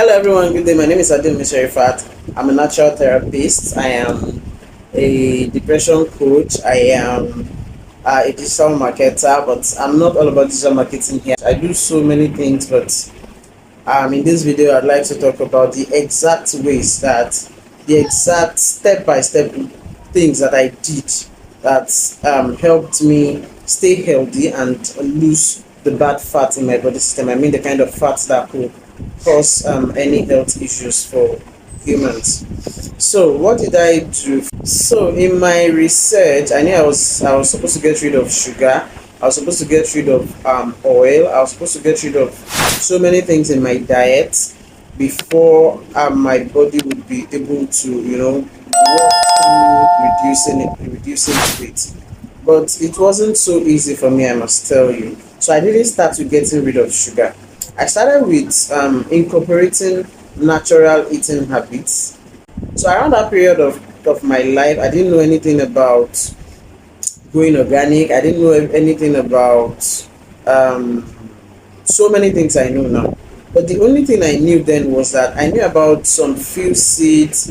Hello everyone, good day. My name is Adil Misharifat. I'm a natural therapist. I am a depression coach. I am a digital marketer, but I'm not all about digital marketing here. I do so many things, but in this video, I'd like to talk about the exact ways the exact step-by-step things that I did that helped me stay healthy and lose the bad fat in my body system. I mean the kind of fats that could cause any health issues for humans. So what did I do? So in my research, I knew I was supposed to get rid of sugar. I was supposed to get rid of oil. I was supposed to get rid of so many things in my diet before my body would be able to, walk through reducing weight. But it wasn't so easy for me, I must tell you. So I didn't start with getting rid of sugar. I started with incorporating natural eating habits. So around that period of my life, I didn't know anything about going organic. I didn't know anything about um, so many things I know now. But the only thing I knew then was that I knew about some few seeds,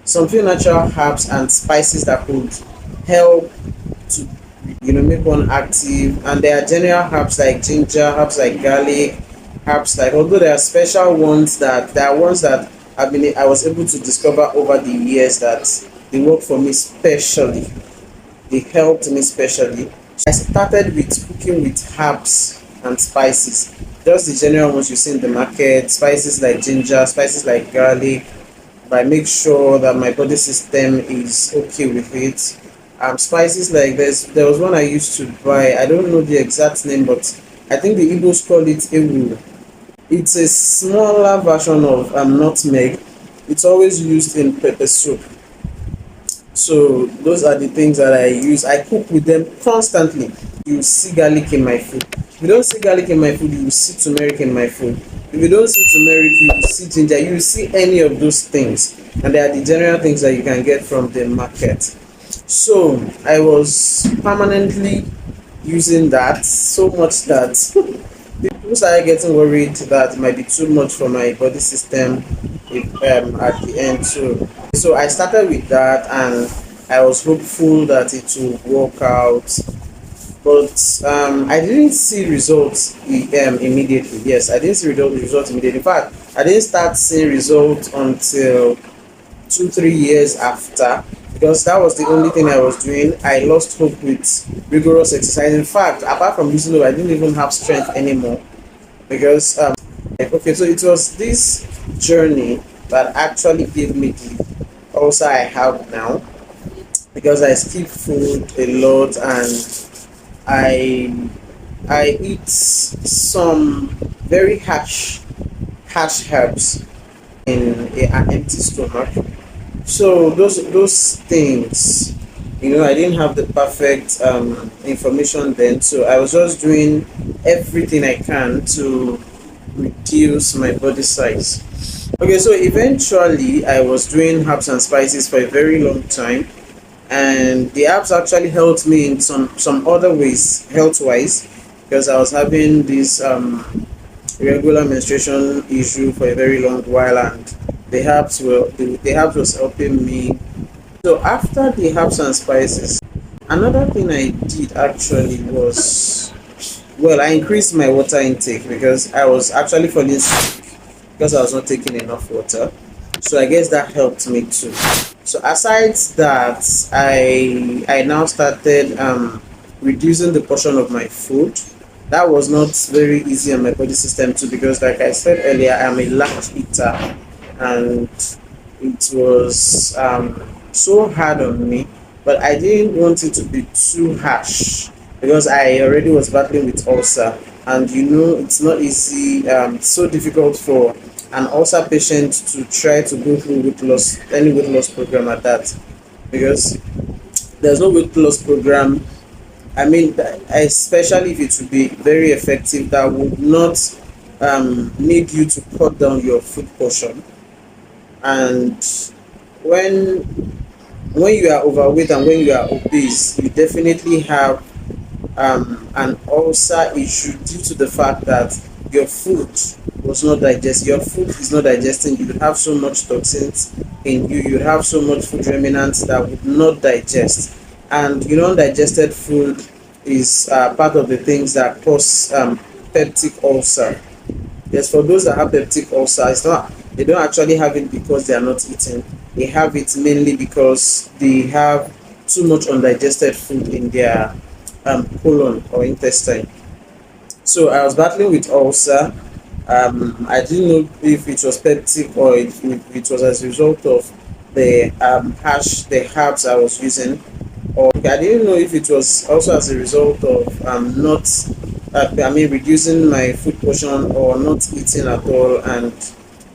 some few natural herbs and spices that could help to make one active. And there are general herbs like ginger, herbs like garlic, herbs like, although there are special ones that there are ones that I was able to discover over the years that they work for me specially. They helped me specially. I started with cooking with herbs and spices. Just the general ones you see in the market, spices like ginger, spices like garlic. But I make sure that my body system is okay with it. Spices like this, there was one I used to buy. I don't know the exact name, but I think the Igbos call it ewu. It's a smaller version of nutmeg. It's always used in pepper soup. So those are the things that I use. I cook with them constantly. You see garlic in my food. If you don't see garlic in my food, you will see turmeric in my food. If you don't see turmeric, you will see ginger. You will see any of those things. And they are the general things that you can get from the market. So I was permanently using that so much that people started getting worried that it might be too much for my body system at the end. So I started with that, and I was hopeful that it would work out. But I didn't see results immediately. Yes, I didn't see results immediately. In fact, I didn't start seeing results until 2-3 years after, because that was the only thing I was doing. I lost hope with rigorous exercise. In fact, apart from losing hope, I didn't even have strength anymore because okay, so it was this journey that actually gave me the ulcer I have now, because I skip food a lot, and I eat some very harsh herbs in an empty stomach. So those things, I didn't have the perfect information then. So I was just doing everything I can to reduce my body size. Okay, so eventually I was doing herbs and spices for a very long time, and the herbs actually helped me in some other ways, health wise, because I was having this regular menstruation issue for a very long while, and the herbs was helping me. So after the herbs and spices, another thing I did actually was, well, I increased my water intake because I was actually falling sick because I was not taking enough water. So I guess that helped me too. So aside that, I now started reducing the portion of my food. That was not very easy on my body system too, because like I said earlier, I'm a large eater, and it was so hard on me. But I didn't want it to be too harsh because I already was battling with ulcer, and it's not easy. It's so difficult for an ulcer patient to try to go through any weight loss program at that, because there's no weight loss program. I mean, especially if it would be very effective, that would not need you to cut down your food portion. And when you are overweight and when you are obese, you definitely have an ulcer issue due to the fact that your food was not digest your food is not digesting, you would have so much toxins in you, you would have so much food remnants that would not digest. And undigested food is part of the things that cause peptic ulcer. Yes, for those that have peptic ulcer, it's not they don't actually have it because they are not eating. They have it mainly because they have too much undigested food in their colon or intestine. So I was battling with ulcer. I didn't know if it was peptic or if it was as a result of the herbs I was using, or I didn't know if it was also as a result of not, reducing my food portion or not eating at all. And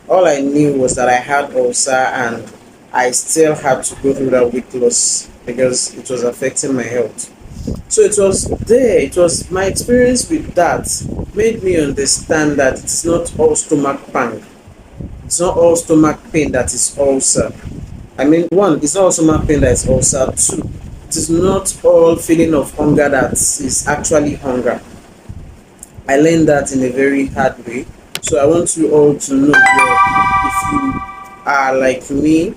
all I knew was that I had ulcer, and I still had to go through that weight loss because it was affecting my health. So it was my experience with that made me understand that it's not all stomach pain. It's not all stomach pain that is ulcer. I mean, one, it's not all stomach pain that is ulcer. Two, it is not all feeling of hunger that is actually hunger. I learned that in a very hard way. So I want you all to know that if you are like me,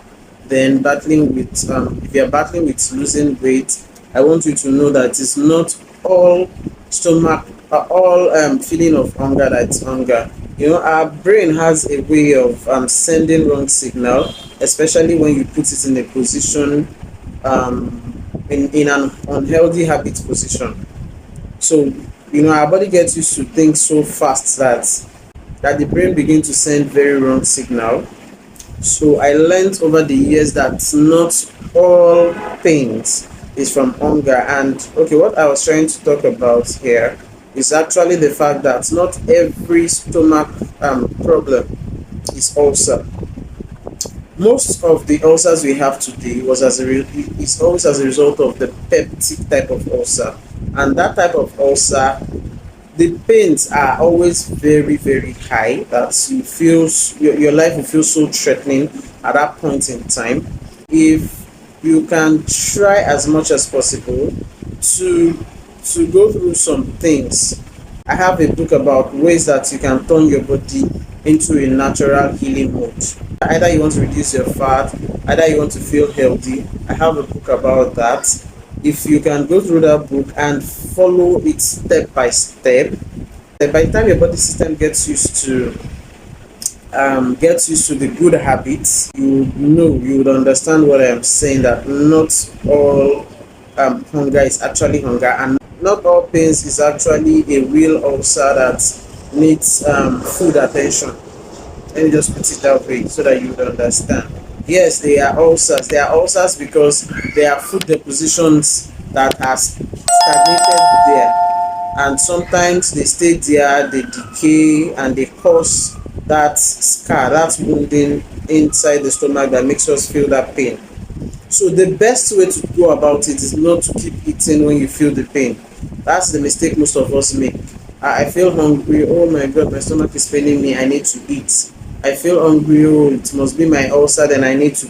then battling with if you are battling with losing weight, I want you to know that it's not all stomach, all feeling of hunger that's hunger. Our brain has a way of sending wrong signal, especially when you put it in a position, in an unhealthy habit position. So our body gets used to things so fast that the brain begins to send very wrong signal. So I learned over the years that not all pains is from hunger. And okay, what I was trying to talk about here is actually the fact that not every stomach problem is ulcer. Most of the ulcers we have today is always as a result of the peptic type of ulcer, and that type of ulcer, the pains are always very very high that you feel your life will feel so threatening at that point in time. If you can try as much as possible to go through some things. I have a book about ways that you can turn your body into a natural healing mode. Either you want to reduce your fat, either you want to feel healthy. I have a book about that. If you can go through that book and follow it step by step, by the time your body system gets used to the good habits, you would understand what I am saying, that not all hunger is actually hunger, and not all pains is actually a real ulcer that needs food attention. Let me just put it that way so that you would understand. Yes, they are ulcers. They are ulcers because they are food depositions that are stagnated there, and sometimes they stay there, they decay, and they cause that scar, that wounding inside the stomach that makes us feel that pain. So the best way to go about it is not to keep eating when you feel the pain. That's the mistake most of us make. I feel hungry, oh my god, my stomach is paining me, I need to eat. I feel hungry, oh it must be my ulcer, then I need to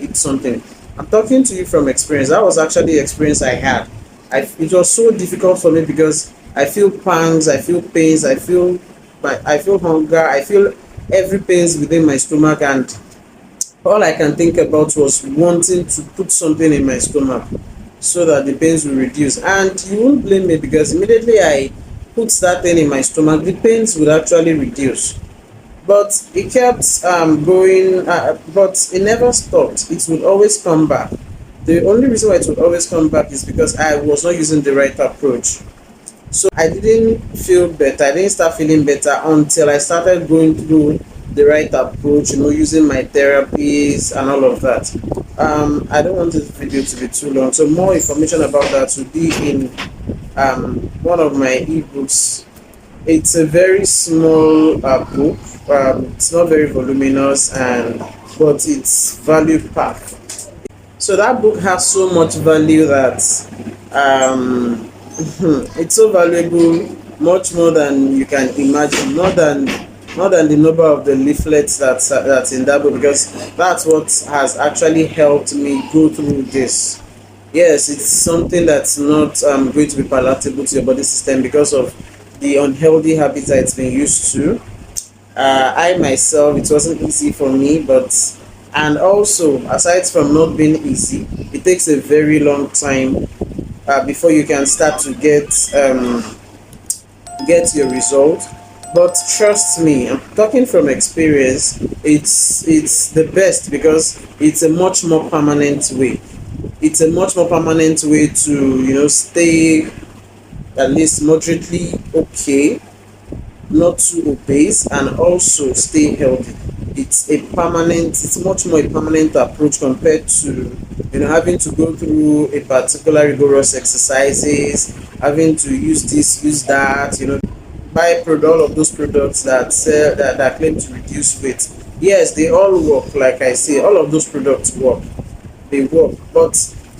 eat something. I'm talking to you from experience. That was actually the experience I had. It was so difficult for me because I feel pangs, I feel pains, I feel hunger, I feel every pains within my stomach, and all I can think about was wanting to put something in my stomach so that the pains will reduce. And you won't blame me because immediately I put that thing in my stomach, the pains would actually reduce. But it kept going, but it never stopped. It would always come back. The only reason why it would always come back is because I was not using the right approach. So I didn't feel better. I didn't start feeling better until I started going through the right approach, using my therapies and all of that. I don't want this video to be too long, so more information about that will be in one of my ebooks. It's a very small book. It's not very voluminous, but it's value packed. So that book has so much value that it's so valuable, much more than you can imagine, more than the number of the leaflets that's in that book, because that's what has actually helped me go through this. Yes, it's something that's not going to be palatable to your body system because of the unhealthy habits that it's been used to. I myself, it wasn't easy for me, but and also aside from not being easy, it takes a very long time before you can start to get your result. But trust me, I'm talking from experience. It's the best because it's a much more permanent way. It's a much more permanent way to stay at least moderately okay, not too obese, and also stay healthy. It's much more a permanent approach compared to having to go through a particular rigorous exercises, having to use this, use that, buy all of those products that sell that claim to reduce weight. Yes, they all work. Like I say, all of those products work, they work, but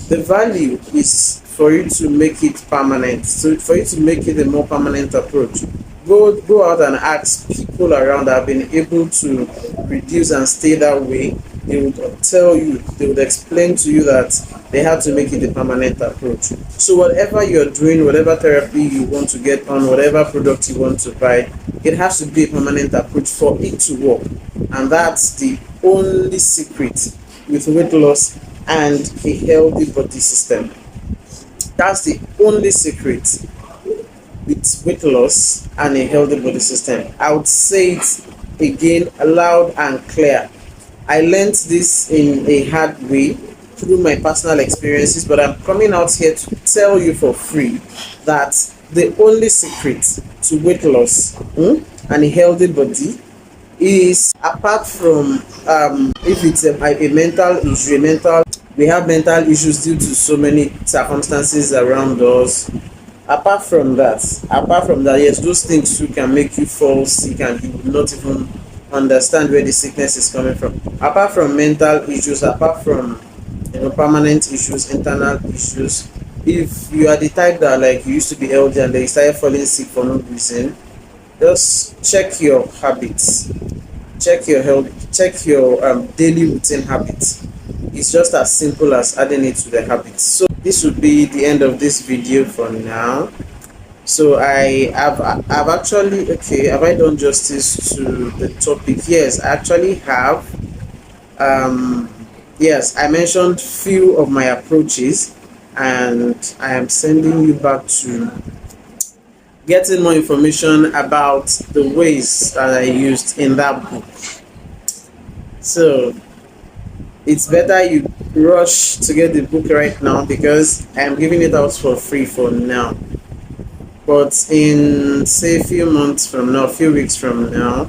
the value is for you to make it permanent, so for you to make it a more permanent approach. Go out and ask people around that have been able to reduce and stay that way. They would tell you, they would explain to you that they have to make it a permanent approach. So whatever you're doing, whatever therapy you want to get on, whatever product you want to buy, it has to be a permanent approach for it to work. And that's the only secret with weight loss and a healthy body system. That's the only secret with weight loss and a healthy body system. I would say it again loud and clear. I learned this in a hard way through my personal experiences, but I'm coming out here to tell you for free that the only secret to weight loss and a healthy body is, apart from if it's a mental issue, we have mental issues due to so many circumstances around us. Apart from that, yes, those things too can make you fall sick and you will not even understand where the sickness is coming from. Apart from mental issues, apart from permanent issues, internal issues, if you are the type that, like, you used to be healthy and then you started falling sick for no reason, just check your habits, check your health, check your daily routine habits. It's just as simple as adding it to the habits. So this would be the end of this video for now. So I've actually, okay, have I done justice to the topic? Yes, I actually have. Yes, I mentioned few of my approaches, and I am sending you back to getting more information about the ways that I used in that book. So it's better you rush to get the book right now because I'm giving it out for free for now. But in, say, a few months from now, a few weeks from now,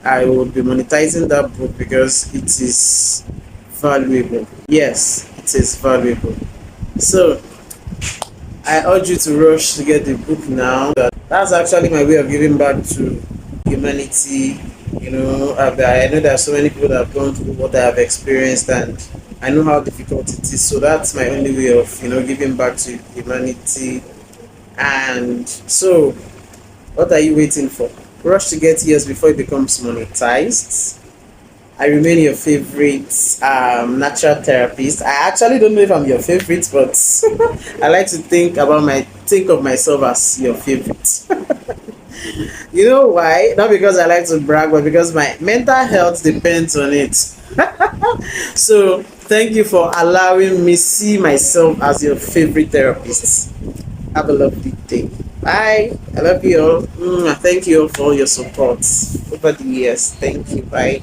I will be monetizing that book because it is valuable. Yes, it is valuable. So I urge you to rush to get the book now. That's actually my way of giving back to humanity. I know there are so many people that have gone through what I have experienced, and I know how difficult it is. So that's my only way of giving back to humanity. And so, what are you waiting for? Rush to get yours before it becomes monetized. I remain your favorite natural therapist. I actually don't know if I'm your favorite, but I like to think of myself as your favorite. You know why? Not because I like to brag, but because my mental health depends on it. So thank you for allowing me see myself as your favorite therapist. Have a lovely day. Bye. I love you all. Thank you all for all your support over the years. Thank you. Bye.